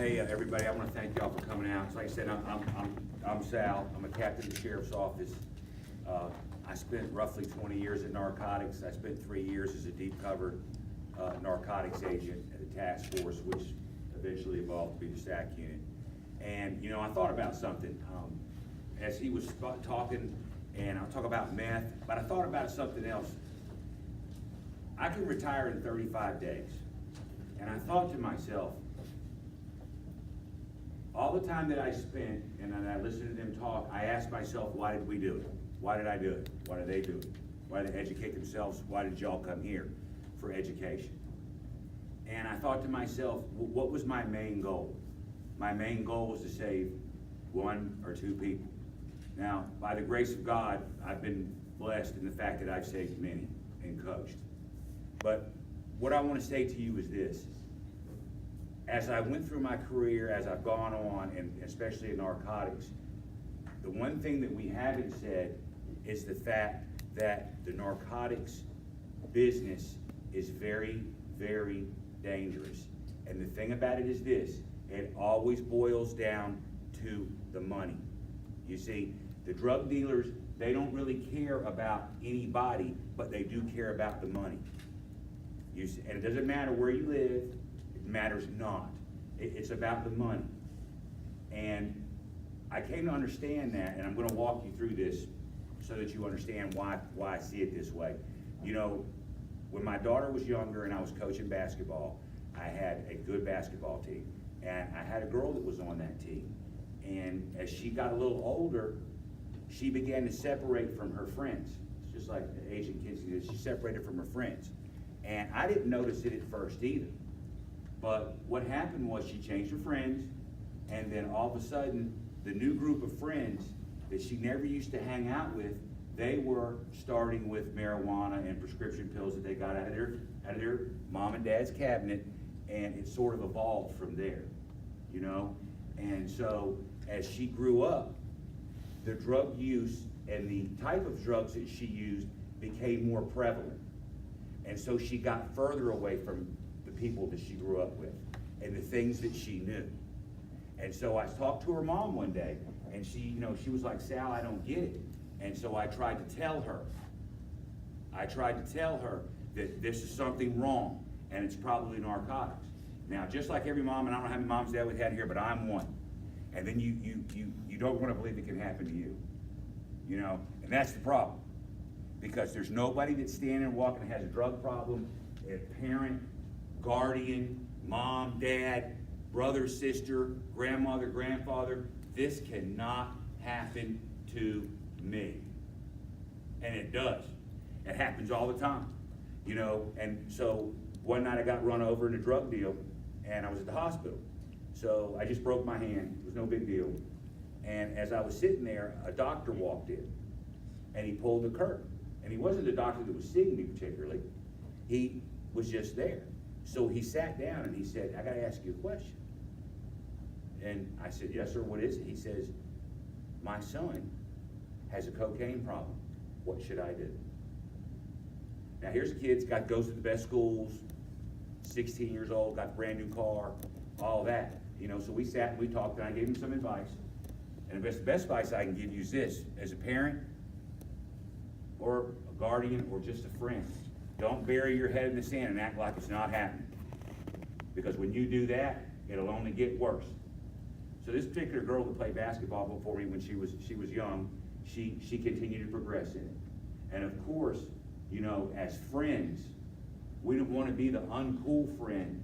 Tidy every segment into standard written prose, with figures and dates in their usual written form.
Hey, everybody, I want to thank y'all for coming out. Like I said, I'm Sal. I'm a captain of the sheriff's office. I spent roughly 20 years at narcotics. I spent 3 years as a deep cover narcotics agent at the task force, which eventually evolved to be the SAC unit. And, you know, I thought about something as he was talking, and I'll talk about meth, but I thought about something else. I could retire in 35 days. And I thought to myself, all the time that I spent, and then I listened to them talk, I asked myself, why did we do it? Why did I do it? Why did they do it? Why did they educate themselves? Why did y'all come here for education? And I thought to myself, what was my main goal? My main goal was to save 1 or 2 people. Now, by the grace of God, I've been blessed in the fact that I've saved many and coached. But what I want to say to you is this. As I went through my career, as I've gone on, and especially in narcotics, the one thing that we haven't said is the fact that the narcotics business is very, very dangerous. And the thing about it is this, it always boils down to the money. You see, the drug dealers, they don't really care about anybody, but they do care about the money. You see, and it doesn't matter where you live, it matters not. It's about the money. And I came to understand that, and I'm going to walk you through this so that you understand why I see it this way. You know, when my daughter was younger and I was coaching basketball, I had a good basketball team. And I had a girl that was on that team. And as she got a little older, she began to separate from her friends. It's just like the Asian kids do. She separated from her friends. And I didn't notice it at first either. But what happened was she changed her friends, and then all of a sudden, the new group of friends that she never used to hang out with, they were starting with marijuana and prescription pills that they got out of their mom and dad's cabinet, and it sort of evolved from there, you know? And so as she grew up, the drug use and the type of drugs that she used became more prevalent. And so she got further away from the people that she grew up with and the things that she knew. And so I talked to her mom one day, and she was like, Sal, I don't get it. And so I tried to tell her that this is something wrong, and it's probably narcotics. Now, just like every mom, and I don't know how many moms that we've had here, but I'm one. And then you don't want to believe it can happen to you, you know? And that's the problem. Because there's nobody that's standing and walking that has a drug problem, a parent, guardian, mom, dad, brother, sister, grandmother, grandfather. This cannot happen to me. And it does. It happens all the time, you know. And so one night I got run over in a drug deal, and I was at the hospital. So I just broke my hand. It was no big deal. And as I was sitting there, a doctor walked in, and he pulled the curtain. And he wasn't the doctor that was seeing me particularly. He was just there. So he sat down and he said, I got to ask you a question. And I said, yes, sir, what is it? He says, my son has a cocaine problem. What should I do? Now here's a kid goes to the best schools, 16 years old, got a brand new car, all that. You know, so we sat and we talked, and I gave him some advice. And the best advice I can give you is this: as a parent, or a guardian, or just a friend, don't bury your head in the sand and act like it's not happening. Because when you do that, it'll only get worse. So this particular girl that played basketball before me when she was young, she continued to progress in it. And of course, you know, as friends, we don't want to be the uncool friend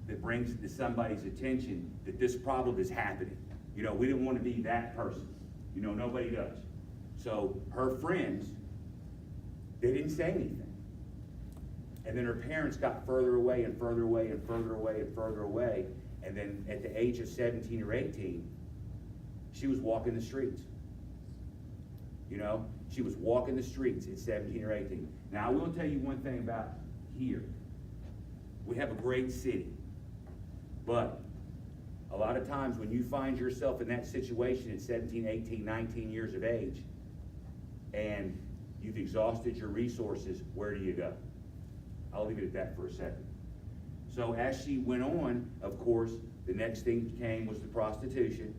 that brings it to somebody's attention that this problem is happening. You know, we didn't want to be that person. You know, nobody does. So her friends, they didn't say anything. And then her parents got further away and further away and further away and further away. And then at the age of 17 or 18, she was walking the streets. You know, she was walking the streets at 17 or 18. Now, I will tell you one thing about here. We have a great city. But a lot of times when you find yourself in that situation at 17, 18, 19 years of age, and you've exhausted your resources, where do you go? I'll leave it at that for a second. So as she went on, of course, The next thing came was the prostitution.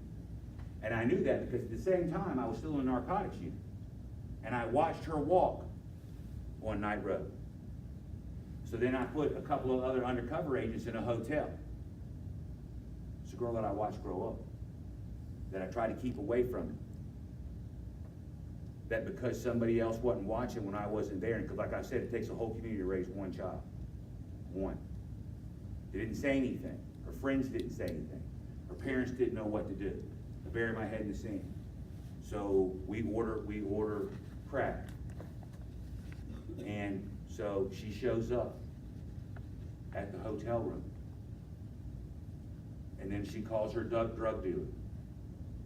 And I knew that because at the same time, I was still in the narcotics unit. And I watched her walk on Night Road. So then I put a couple of other undercover agents in a hotel. It's a girl that I watched grow up, that I tried to keep away from it. That because somebody else wasn't watching when I wasn't there, and because like I said, it takes a whole community to raise one child. One. They didn't say anything. Her friends didn't say anything. Her parents didn't know what to do. I buried my head in the sand. So we order crack. And so she shows up at the hotel room. And then she calls her drug dealer.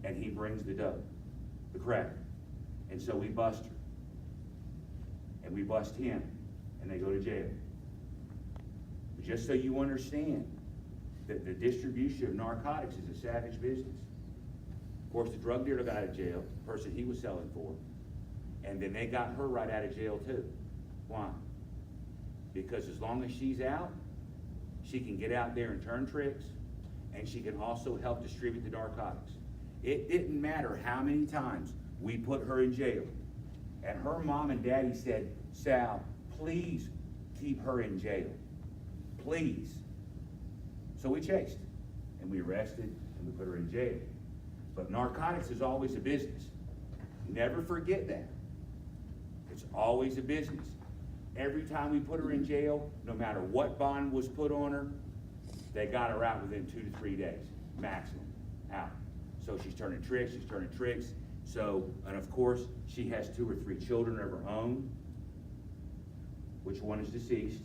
And he brings the dope, the crack. And so we bust her. And we bust him. And they go to jail. Just so you understand that the distribution of narcotics is a savage business. Of course, the drug dealer got out of jail, the person he was selling for. And then they got her right out of jail too. Why? Because as long as she's out, she can get out there and turn tricks, and she can also help distribute the narcotics. It didn't matter how many times we put her in jail, and her mom and daddy said, Sal, please keep her in jail. Please. So we chased, and we arrested, and we put her in jail. But narcotics is always a business. Never forget that. It's always a business. Every time we put her in jail, no matter what bond was put on her, they got her out within 2 to 3 days, maximum, out. So she's turning tricks, So, and of course, she has 2 or 3 children of her own, which one is deceased.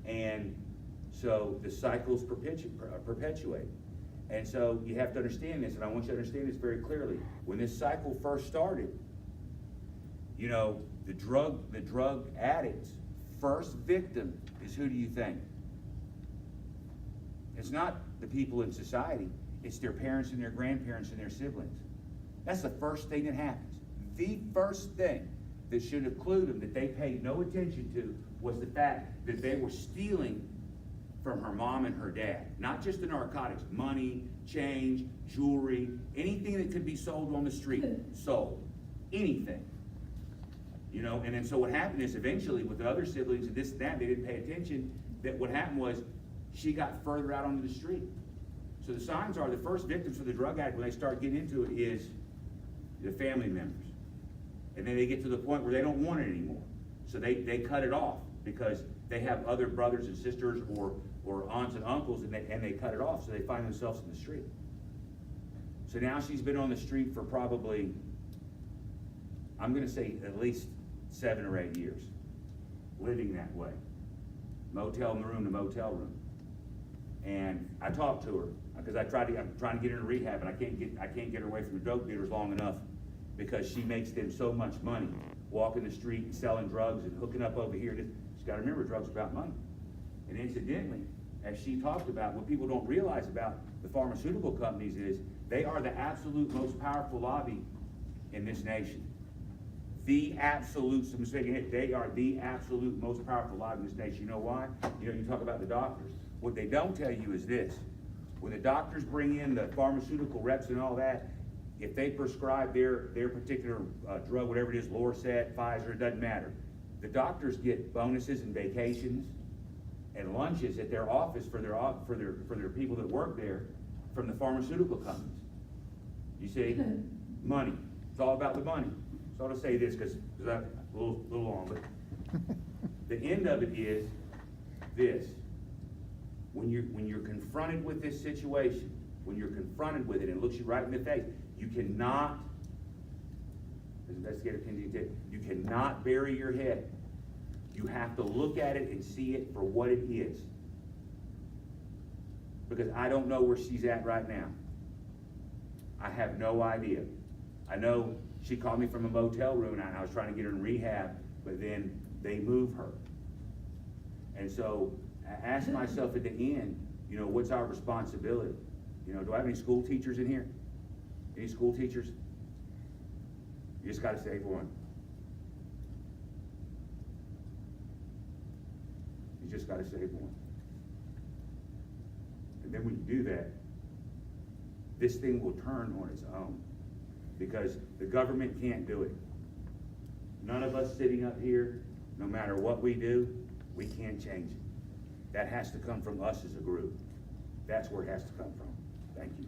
And so the cycles perpetuate. And so you have to understand this, and I want you to understand this very clearly. When this cycle first started, you know, the drug addict's first victim is, who do you think? It's not the people in society, it's their parents and their grandparents and their siblings. That's the first thing that happens. The first thing that should have clued them that they paid no attention to was the fact that they were stealing from her mom and her dad. Not just the narcotics, money, change, jewelry, anything that could be sold on the street, sold. Anything. You know, and then so what happened is eventually with the other siblings and this and that, they didn't pay attention, that what happened was she got further out onto the street. So the signs are the first victims for the drug addict when they start getting into it is the family members. And then they get to the point where they don't want it anymore. So they cut it off because they have other brothers and sisters or aunts and uncles, and they cut it off, so they find themselves in the street. So now she's been on the street for probably, I'm gonna say at least 7 or 8 years, living that way. Motel room to motel room. And I talked to her, because I'm trying to get her in rehab, and I can't get her away from the dope dealers long enough, because she makes them so much money, walking the street and selling drugs and hooking up over here. She's gotta remember, drugs are about money. And incidentally, as she talked about, what people don't realize about the pharmaceutical companies is they are the absolute most powerful lobby in this nation. The absolute, they are the absolute most powerful lobby in this nation. You know why? You know, you talk about the doctors. What they don't tell you is this. When the doctors bring in the pharmaceutical reps and all that, if they prescribe their particular drug, whatever it is, Lorcet, Pfizer, it doesn't matter. The doctors get bonuses and vacations and lunches at their office for their people that work there from the pharmaceutical companies. You see, money. It's all about the money. So I'll just say this because I'm a little long, but the end of it is this: when you're confronted with this situation, when you're confronted with it and it looks you right in the face, you cannot, as investigator Kenzie did, you cannot bury your head. You have to look at it and see it for what it is. Because I don't know where she's at right now. I have no idea. I know she called me from a motel room and I was trying to get her in rehab, but then they move her. And so I asked myself at the end, you know, what's our responsibility? You know, do I have any school teachers in here? Any school teachers? You just gotta save one. You just gotta save one. And then when you do that, this thing will turn on its own, because the government can't do it. None of us sitting up here, no matter what we do, we can't change it. That has to come from us as a group. That's where it has to come from. Thank you.